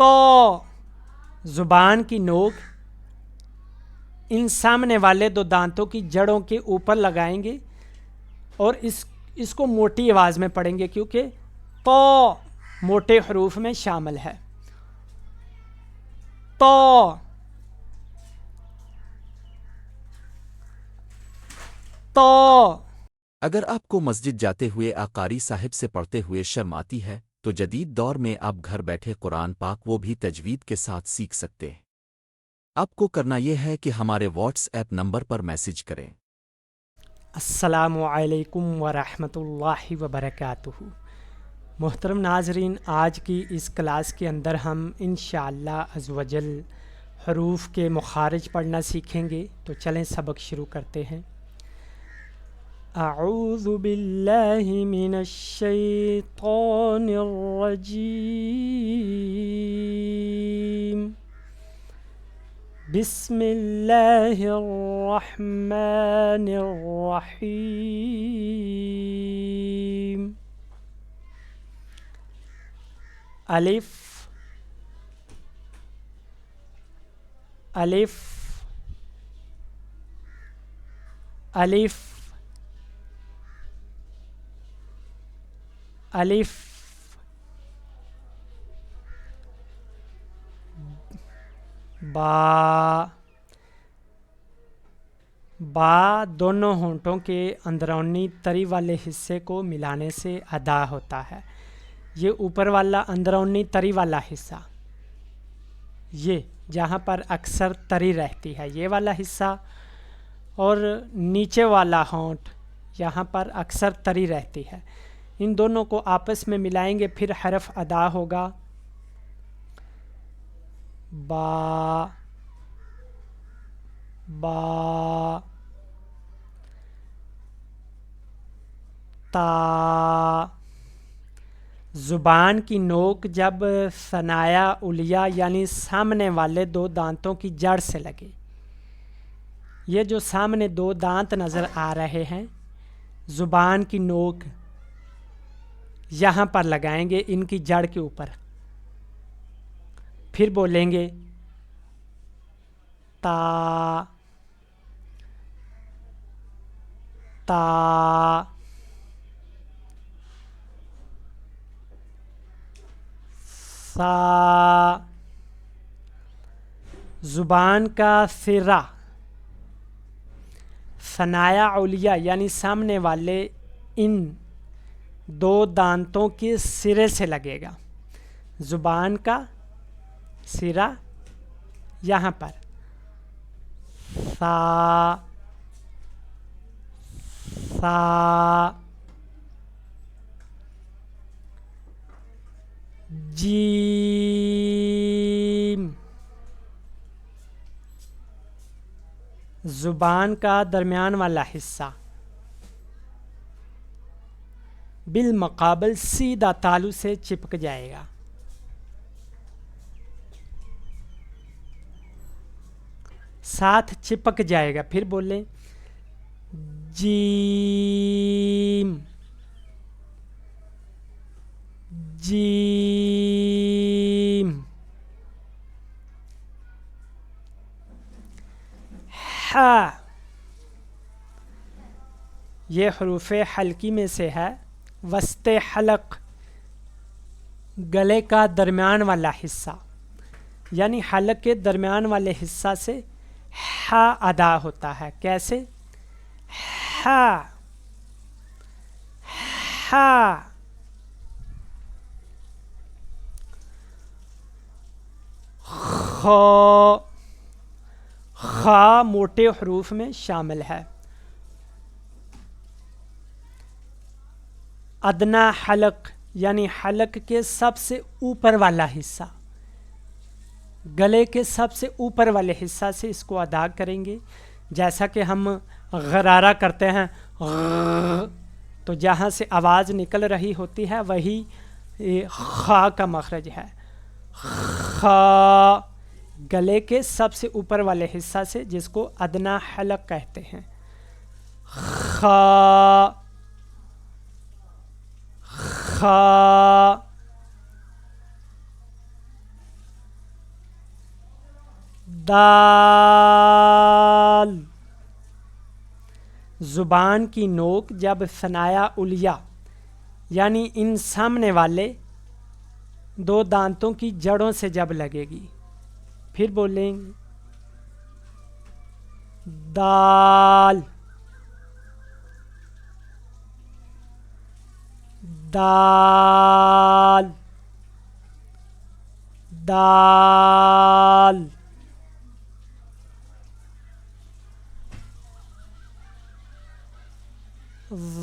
تو زبان کی نوک ان سامنے والے دو دانتوں کی جڑوں کے اوپر لگائیں گے اور اس کو موٹی آواز میں پڑھیں گے کیونکہ تو موٹے حروف میں شامل ہے. تو اگر آپ کو مسجد جاتے ہوئے قاری صاحب سے پڑھتے ہوئے شرم آتی ہے تو جدید دور میں آپ گھر بیٹھے قرآن پاک وہ بھی تجوید کے ساتھ سیکھ سکتے ہیں. آپ کو کرنا یہ ہے کہ ہمارے واٹس ایپ نمبر پر میسج کریں. السلام علیکم ورحمۃ اللہ وبرکاتہ. محترم ناظرین، آج کی اس کلاس کے اندر ہم انشاءاللہ عز و جل حروف کے مخارج پڑھنا سیکھیں گے. تو چلیں سبق شروع کرتے ہیں. اعوذ باللہ من الشیطان الرجیم. بسم اللہ الرحمن الرحیم. الف الف الف الف با. با دونوں ہونٹوں کے اندرونی تری والے حصے کو ملانے سے ادا ہوتا ہے. یہ اوپر والا اندرونی تری والا حصہ، یہ جہاں پر اکثر تری رہتی ہے یہ والا حصہ، اور نیچے والا ہونٹ یہاں پر اکثر تری رہتی ہے. ان دونوں کو آپس میں ملائیں گے پھر حرف ادا ہوگا. با با تا. زبان کی نوک جب ثنایا علیہ یعنی سامنے والے دو دانتوں کی جڑ سے لگے، یہ جو سامنے دو دانت نظر آ رہے ہیں زبان کی نوک یہاں پر لگائیں گے ان کی جڑ کے اوپر. پھر بولیں گے تا تا. سا. زبان کا سرا ثنایا علیہ یعنی سامنے والے ان دو دانتوں کے سرے سے لگے گا. زبان کا سرا یہاں پر. سا سا. جیم. زبان کا درمیان والا حصہ بالمقابل سیدھا تالو سے چپک جائے گا. ساتھ چپک جائے گا. پھر بولیں جیم جیم. ہا. یہ حروف حلقی میں سے ہے. وسط حلق گلے کا درمیان والا حصہ، یعنی حلق کے درمیان والے حصہ سے ہا ادا ہوتا ہے. کیسے؟ ہا ہا. خا. خا موٹے حروف میں شامل ہے. ادنا حلق یعنی حلق کے سب سے اوپر والا حصہ، گلے کے سب سے اوپر والے حصہ سے اس کو ادا کریں گے. جیسا کہ ہم غرارہ کرتے ہیں تو جہاں سے آواز نکل رہی ہوتی ہے وہی خا کا مخرج ہے. خا گلے کے سب سے اوپر والے حصہ سے، جس کو ادنا حلق کہتے ہیں. خا خا. دال، زبان کی نوک جب ثنایا علیا یعنی ان سامنے والے دو دانتوں کی جڑوں سے جب لگے گی، پھر بولیں گے دال دال دال۔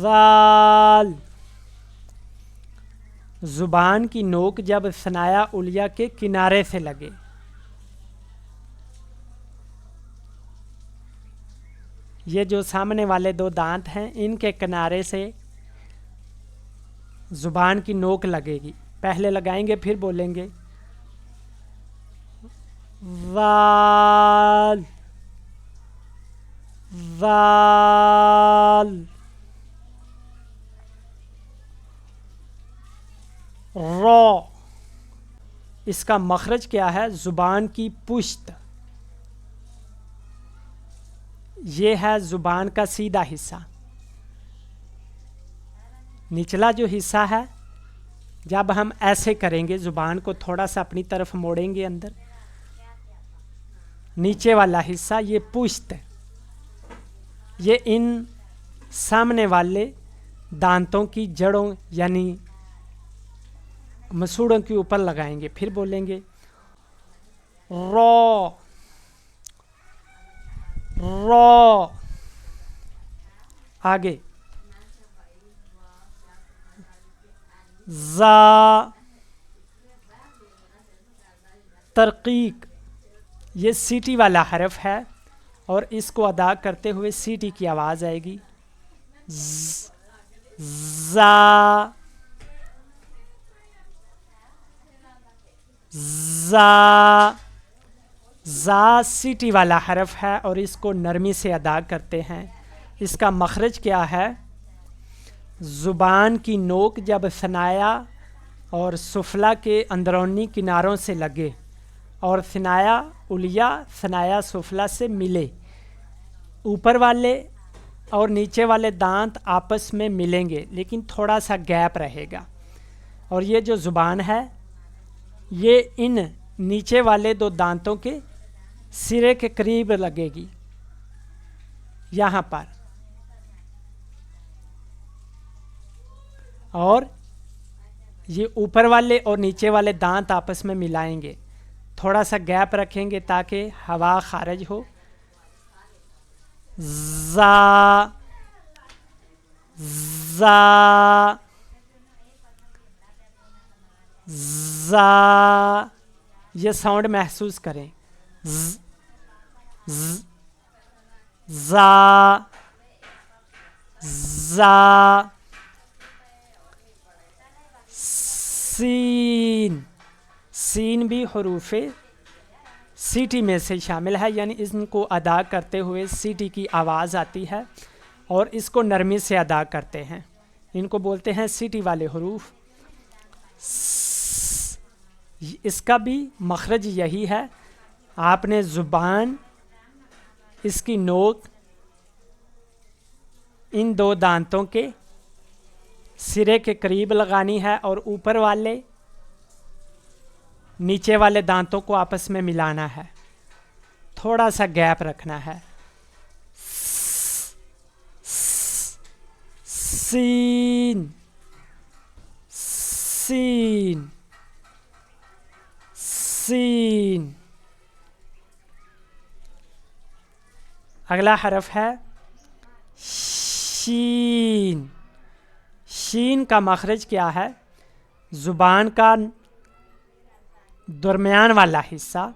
ذال، زبان کی نوک جب ثنایا علیا کے کنارے سے لگے، یہ جو سامنے والے دو دانت ہیں ان کے کنارے سے زبان کی نوک لگے گی، پہلے لگائیں گے پھر بولیں گے ذال ذال۔ را، اس کا مخرج کیا ہے؟ زبان کی پشت، یہ ہے زبان کا سیدھا حصہ، نچلا جو حصہ ہے جب ہم ایسے کریں گے زبان کو تھوڑا سا اپنی طرف موڑیں گے اندر، نیچے والا حصہ یہ پشت، یہ ان سامنے والے دانتوں کی جڑوں یعنی مسوڑوں کے اوپر لگائیں گے، پھر بولیں گے رو رو۔ آگے زا، ترقیق، یہ سیٹی والا حرف ہے اور اس کو ادا کرتے ہوئے سیٹی کی آواز آئے گی، زا زا۔ زا سیٹی والا حرف ہے اور اس کو نرمی سے ادا کرتے ہیں، اس کا مخرج کیا ہے؟ زبان کی نوک جب ثنایا اور سفلا کے اندرونی کناروں سے لگے اور ثنایا علیا ثنایا سفلا سے ملے، اوپر والے اور نیچے والے دانت آپس میں ملیں گے لیکن تھوڑا سا گیپ رہے گا، اور یہ جو زبان ہے یہ ان نیچے والے دو دانتوں کے سرے کے قریب لگے گی، یہاں پر، اور یہ اوپر والے اور نیچے والے دانت آپس میں ملائیں گے، تھوڑا سا گیپ رکھیں گے تاکہ ہوا خارج ہو۔ زا زا زا، یہ ساؤنڈ محسوس کریں، زا زا۔ سین، سین بھی حروف سیٹی میں سے شامل ہے، یعنی ان کو ادا کرتے ہوئے سیٹی کی آواز آتی ہے اور اس کو نرمی سے ادا کرتے ہیں، ان کو بولتے ہیں سیٹی والے حروف۔ اس کا بھی مخرج یہی ہے، آپ نے زبان اس کی نوک ان دو دانتوں کے سرے کے قریب لگانی ہے اور اوپر والے نیچے والے دانتوں کو آپس میں ملانا ہے، تھوڑا سا گیپ رکھنا ہے۔ سین سین سین۔ اگلا حرف ہے شین۔ شین کا مخرج کیا ہے؟ زبان کا درمیان والا حصہ،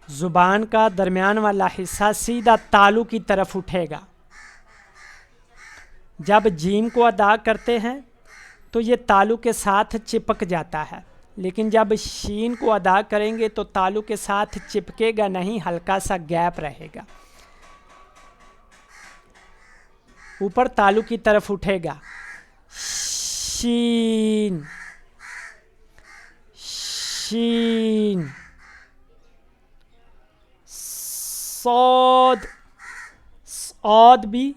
زبان کا درمیان والا حصہ سیدھا تالو کی طرف اٹھے گا، جب جیم کو ادا کرتے ہیں تو یہ تالو کے ساتھ چپک جاتا ہے، لیکن جب شین کو ادا کریں گے تو تالو کے ساتھ چپکے گا نہیں، ہلکا سا گیپ رہے گا، اوپر تالو کی طرف اٹھے گا۔ شین شین۔ صاد، صاد بھی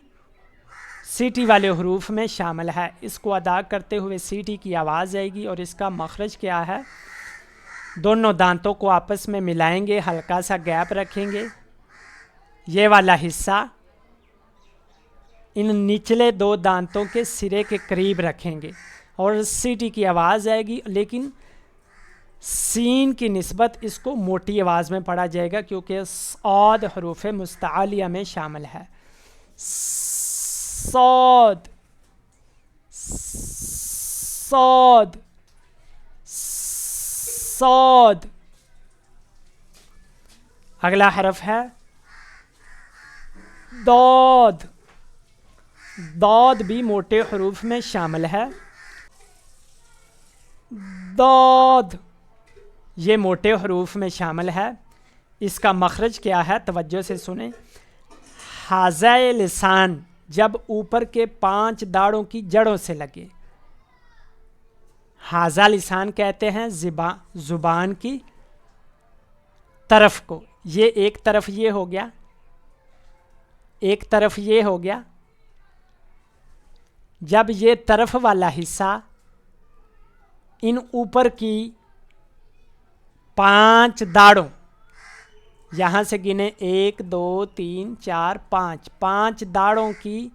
سیٹی والے حروف میں شامل ہے. اس کو ادا کرتے ہوئے سیٹی کی آواز آئے گی اور اس کا مخرج کیا ہے؟ دونوں دانتوں کو آپس میں ملائیں گے، ہلکا سا گیپ رکھیں گے، یہ والا حصہ ان نچلے دو دانتوں کے سرے کے قریب رکھیں گے اور سیٹی کی آواز آئے گی، لیکن سین کی نسبت اس کو موٹی آواز میں پڑھا جائے گا کیونکہ صاد حروف مستعلیہ میں شامل ہے. صاد، صاد، صاد. اگلا حرف ہے ضاد. ضاد بھی موٹے حروف میں شامل ہے. ضاد یہ موٹے حروف میں شامل ہے. اس کا مخرج کیا ہے؟ توجہ سے سنیں. حاضۂ لسان جب اوپر کے 5 داڑوں کی جڑوں سے لگے، حاضہ لسان کہتے ہیں زبان کی طرف کو. یہ ایک طرف یہ ہو گیا، ایک طرف یہ ہو گیا. جب یہ طرف والا حصہ ان اوپر کی 5 داڑوں، یہاں سے گنے 1 2 3 4 5، 5 داڑوں کی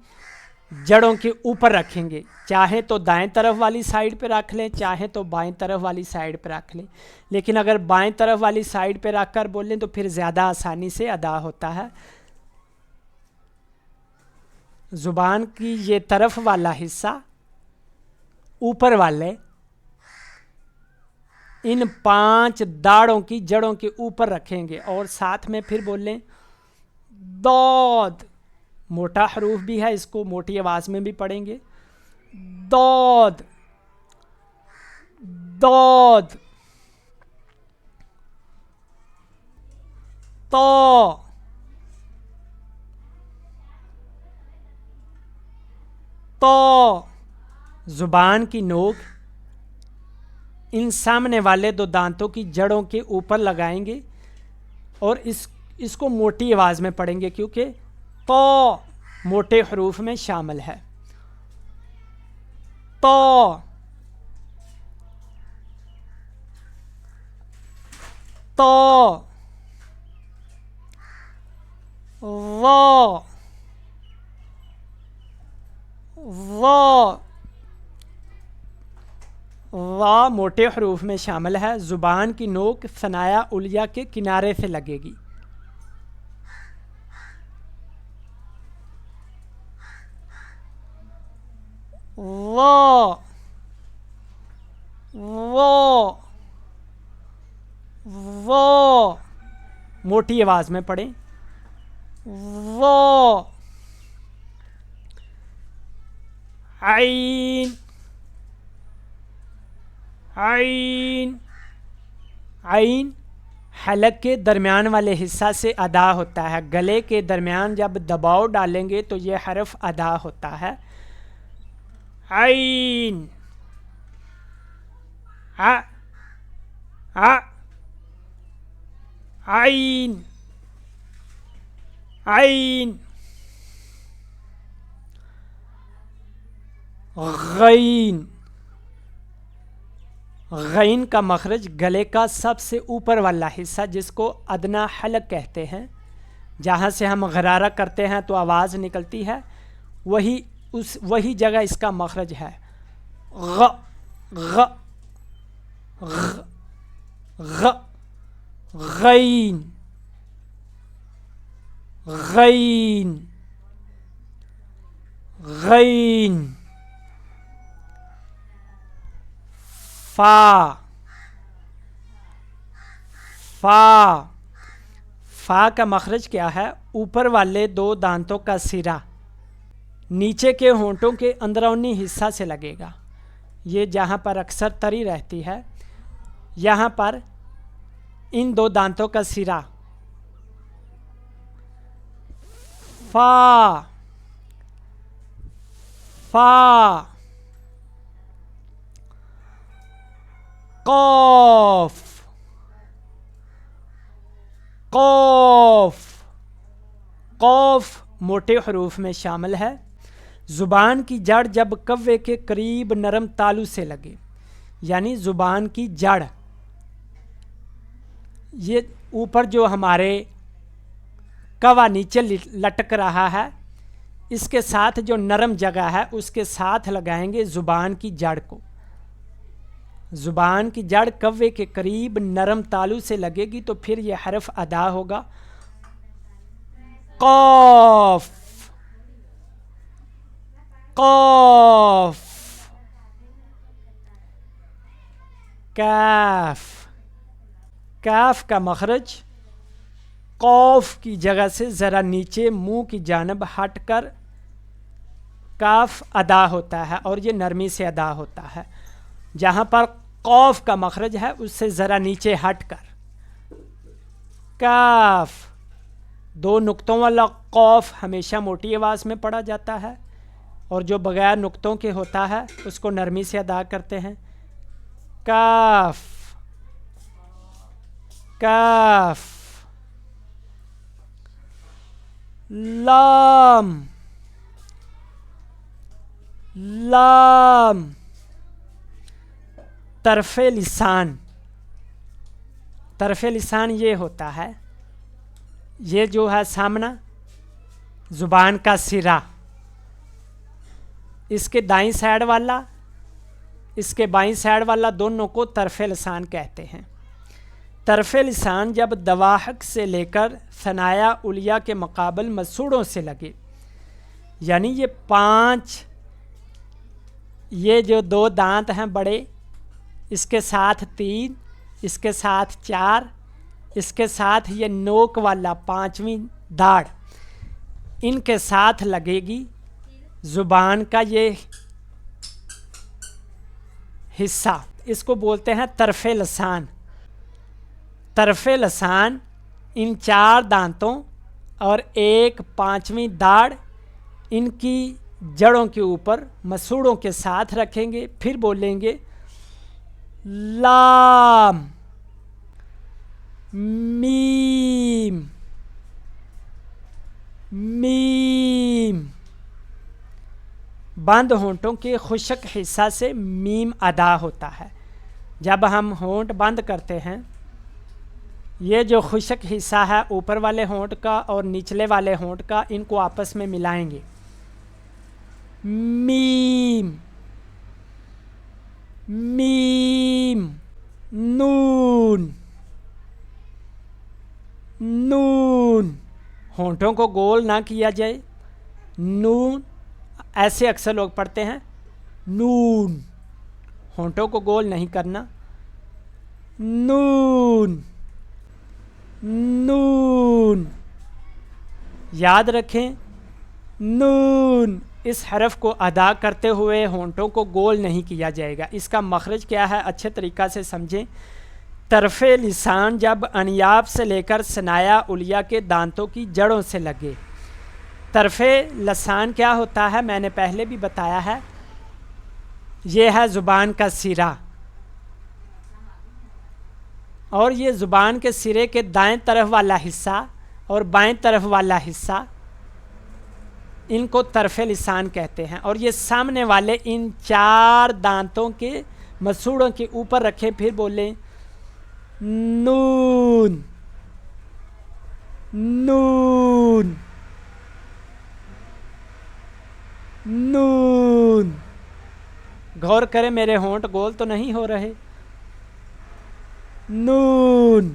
جڑوں کے اوپر رکھیں گے. چاہے تو دائیں طرف والی سائڈ پہ رکھ لیں، چاہے تو بائیں طرف والی سائڈ پہ رکھ لیں، لیکن اگر بائیں طرف والی سائڈ پہ رکھ کر بولیں تو پھر زیادہ آسانی سے ادا ہوتا ہے. زبان کی یہ طرف والا حصہ اوپر والے ان 5 داڑوں کی جڑوں کے اوپر رکھیں گے اور ساتھ میں پھر بولیں ضاد. موٹا حروف بھی ہے، اس کو موٹی آواز میں بھی پڑھیں گے. ضاد، ضاد. طا، طا. زبان کی نوک ان سامنے والے 2 دانتوں کی جڑوں کے اوپر لگائیں گے اور اس کو موٹی آواز میں پڑھیں گے کیونکہ طا موٹے حروف میں شامل ہے. طا، طا. ظا، ظا. ظا موٹے حروف میں شامل ہے. زبان کی نوک ثنایا علیہ کے کنارے سے لگے گی. وا، وا، وا. موٹی آواز میں پڑھیں. وا. عین، عین. عین حلق کے درمیان والے حصہ سے ادا ہوتا ہے. گلے کے درمیان جب دباؤ ڈالیں گے تو یہ حرف ادا ہوتا ہے. عین، ع، ع. عین، عین. غین. غین کا مخرج گلے کا سب سے اوپر والا حصہ جس کو ادنا حلق کہتے ہیں، جہاں سے ہم غرارہ کرتے ہیں تو آواز نکلتی ہے، وہی جگہ اس کا مخرج ہے. غ، غ، غ، غ. غین، غین، غین. فا، فا. فا کا مخرج کیا ہے؟ اوپر والے 2 دانتوں کا سرا نیچے کے ہونٹوں کے اندرونی حصہ سے لگے گا. یہ جہاں پر اکثر تری رہتی ہے، یہاں پر ان 2 دانتوں کا سرا. فا، فا. قاف، قاف. قوف موٹے حروف میں شامل ہے. زبان کی جڑ جب کوے کے قریب نرم تالو سے لگے، یعنی زبان کی جڑ، یہ اوپر جو ہمارے کوا نیچے لٹک رہا ہے، اس کے ساتھ جو نرم جگہ ہے اس کے ساتھ لگائیں گے زبان کی جڑ کو. زبان کی جڑ کوے کے قریب نرم تالو سے لگے گی تو پھر یہ حرف ادا ہوگا قوف. قوف. کاف. کاف کا مخرج قوف کی جگہ سے ذرا نیچے منہ کی جانب ہٹ کر کاف ادا ہوتا ہے اور یہ نرمی سے ادا ہوتا ہے. جہاں پر قوف کا مخرج ہے اس سے ذرا نیچے ہٹ کر کاف. دو نقطوں والا قوف ہمیشہ موٹی آواز میں پڑھا جاتا ہے اور جو بغیر نقطوں کے ہوتا ہے اس کو نرمی سے ادا کرتے ہیں. کاف. کاف. لام. لام. طرف لسان. طرف لسان یہ ہوتا ہے، یہ جو ہے سامنا زبان کا سرا، اس کے دائیں سائڈ والا، اس کے بائیں سائڈ والا، دونوں کو طرف لسان کہتے ہیں. طرف لسان جب دواحق سے لے کر ثنایا علیہ کے مقابل مسوڑوں سے لگے، یعنی یہ 5، یہ جو 2 دانت ہیں بڑے، اس کے ساتھ 3، اس کے ساتھ 4، اس کے ساتھ یہ نوک والا 5ویں داڑھ، ان کے ساتھ لگے گی زبان کا یہ حصہ، اس کو بولتے ہیں طرف لسان. طرف لسان ان 4 دانتوں اور ایک 5ویں داڑھ ان کی جڑوں کے اوپر مسوڑوں کے ساتھ رکھیں گے، پھر بولیں گے لام، میم، میم. بند ہونٹوں کے خشک حصہ سے میم ادا ہوتا ہے. جب ہم ہونٹ بند کرتے ہیں، یہ جو خشک حصہ ہے اوپر والے ہونٹ کا اور نچلے والے ہونٹ کا، ان کو آپس میں ملائیں گے. میم، میم. نون. نون. ہونٹوں کو گول نہ کیا جائے. نون ایسے اکثر لوگ پڑھتے ہیں نون، ہونٹوں کو گول نہیں کرنا. نون. نون. یاد رکھیں نون اس حرف کو ادا کرتے ہوئے ہونٹوں کو گول نہیں کیا جائے گا. اس کا مخرج کیا ہے اچھے طریقہ سے سمجھیں. طرف لسان جب انیاب سے لے کر ثنایا علیہ کے دانتوں کی جڑوں سے لگے. طرف لسان کیا ہوتا ہے میں نے پہلے بھی بتایا ہے، یہ ہے زبان کا سرا، اور یہ زبان کے سرے کے دائیں طرف والا حصہ اور بائیں طرف والا حصہ، ان کو طرف لسان کہتے ہیں. اور یہ سامنے والے ان 4 دانتوں کے مسوڑوں کے اوپر رکھیں، پھر بولیں نون، نون، نون. غور کریں میرے ہونٹ گول تو نہیں ہو رہے. نون.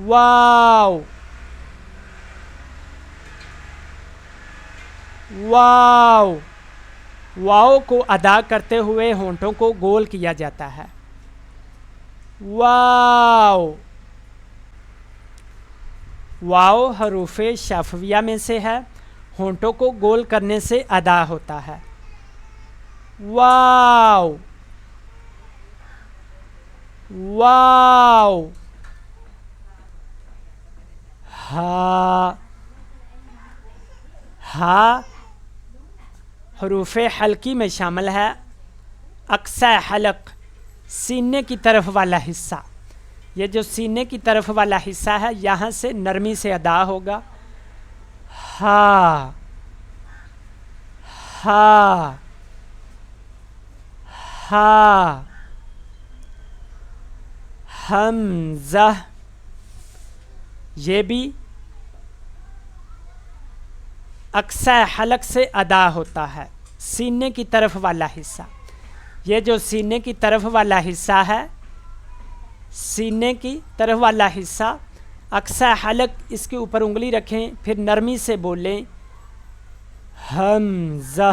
واو. واو. واو کو ادا کرتے ہوئے ہونٹوں کو گول کیا جاتا ہے. واو. واو حروف شفویہ میں سے ہے، ہونٹوں کو گول کرنے سے ادا ہوتا ہے. واو. واو. ہا. ہا حروف حلقی میں شامل ہے. اقصی حلق سینے کی طرف والا حصہ، یہ جو سینے کی طرف والا حصہ ہے یہاں سے نرمی سے ادا ہوگا، ہا ہا ہا، حمزہ، یہ بھی اقصی حلق سے ادا ہوتا ہے، سینے کی طرف والا حصہ۔ یہ جو سینے کی طرف والا حصہ ہے، سینے کی طرف والا حصہ، اقصی حلق، اس کے اوپر انگلی رکھیں، پھر نرمی سے بولیں حمزہ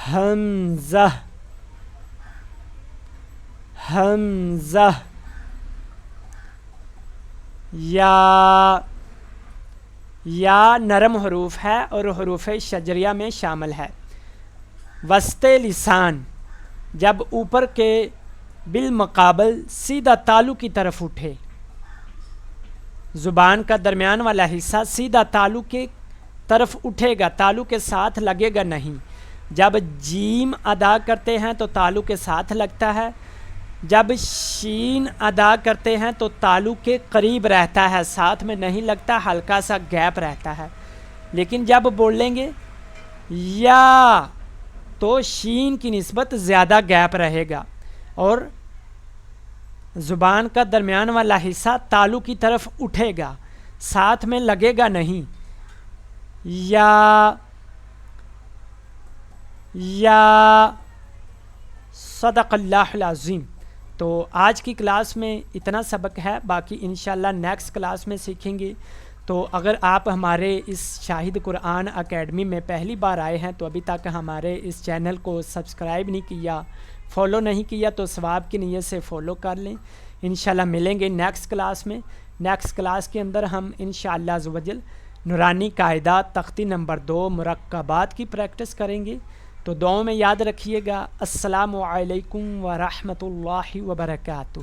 حمزہ حمزہ۔ یا نرم حروف ہے اور حروف شجریہ میں شامل ہے۔ وسط لسان جب اوپر کے بالمقابل سیدھا تالو کی طرف اٹھے، زبان کا درمیان والا حصہ سیدھا تالو کی طرف اٹھے گا، تالو کے ساتھ لگے گا نہیں۔ جب جیم ادا کرتے ہیں تو تالو کے ساتھ لگتا ہے، جب شین ادا کرتے ہیں تو تالو کے قریب رہتا ہے، ساتھ میں نہیں لگتا، ہلکا سا گیپ رہتا ہے۔ لیکن جب بولیں گے یا تو شین کی نسبت زیادہ گیپ رہے گا اور زبان کا درمیان والا حصہ تالو کی طرف اٹھے گا، ساتھ میں لگے گا نہیں۔ یا صدق اللہ العظیم۔ تو آج کی کلاس میں اتنا سبق ہے، باقی انشاءاللہ نیکسٹ کلاس میں سیکھیں گے۔ تو اگر آپ ہمارے اس شاہد قرآن اکیڈمی میں پہلی بار آئے ہیں تو ابھی تک ہمارے اس چینل کو سبسکرائب نہیں کیا، فالو نہیں کیا، تو ثواب کی نیت سے فالو کر لیں۔ انشاءاللہ ملیں گے نیکسٹ کلاس میں۔ نیکسٹ کلاس کے اندر ہم انشاءاللہ عز و جل نورانی قاعدہ تختی نمبر 2 مرکبات کی پریکٹس کریں گے۔ تو دعاؤں میں یاد رکھیے گا۔ السلام علیکم ورحمۃ اللہ وبرکاتہ۔